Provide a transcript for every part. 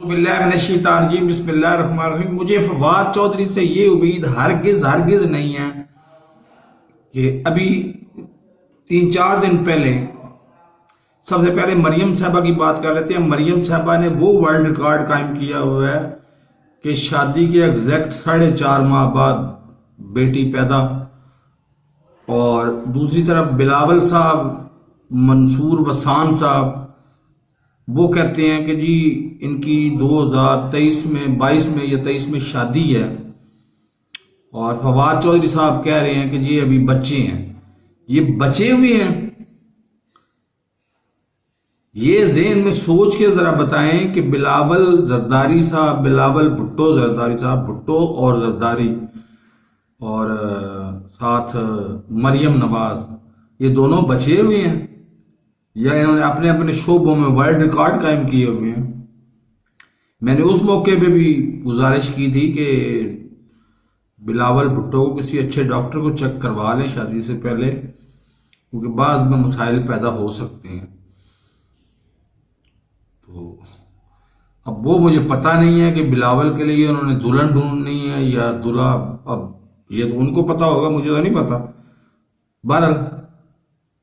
بسم اللہ الرحمن الرحیم. مجھے فواد چودھری سے یہ امید ہرگز نہیں ہے کہ ابھی 3-4 دن پہلے سب سے پہلے مریم صاحبہ کی بات کر لیتے ہیں. مریم صاحبہ نے وہ ورلڈ ریکارڈ قائم کیا ہوا ہے کہ شادی کے ایگزیکٹ 4.5 ماہ بعد بیٹی پیدا. اور دوسری طرف بلاول صاحب، منصور وسان صاحب، وہ کہتے ہیں کہ جی ان کی 2023 میں 22 میں یا 23 میں شادی ہے. اور فواد چودھری صاحب کہہ رہے ہیں کہ جی ابھی بچے ہیں. یہ بچے ہوئے ہیں، یہ ذہن میں سوچ کے ذرا بتائیں کہ بلاول زرداری صاحب، بلاول بھٹو زرداری صاحب، بھٹو اور زرداری، اور ساتھ مریم نواز، یہ دونوں بچے ہوئے ہیں یا انہوں نے اپنے اپنے شعبوں میں ورلڈ ریکارڈ قائم کیے ہوئے ہیں. میں نے اس موقع پہ بھی گزارش کی تھی کہ بلاول بھٹو کو کسی اچھے ڈاکٹر کو چیک کروا لیں شادی سے پہلے، کیونکہ بعض میں مسائل پیدا ہو سکتے ہیں. تو اب وہ مجھے پتہ نہیں ہے کہ بلاول کے لیے انہوں نے دلہن ڈھونڈنی ہے یا دلہا، اب یہ تو ان کو پتہ ہوگا، مجھے تو نہیں پتہ. بہرحال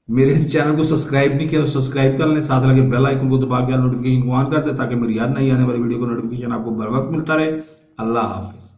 میرے اس چینل کو سبسکرائب نہیں کیا تو سبسکرائب کر لیں، ساتھ لگے بیل آئیکن کو دبا کے نوٹیفیکیشن کو آن کر دیں تاکہ میری ہر نئی آنے والی ویڈیو کو نوٹیفیکیشن آپ کو بر وقت ملتا رہے. اللہ حافظ.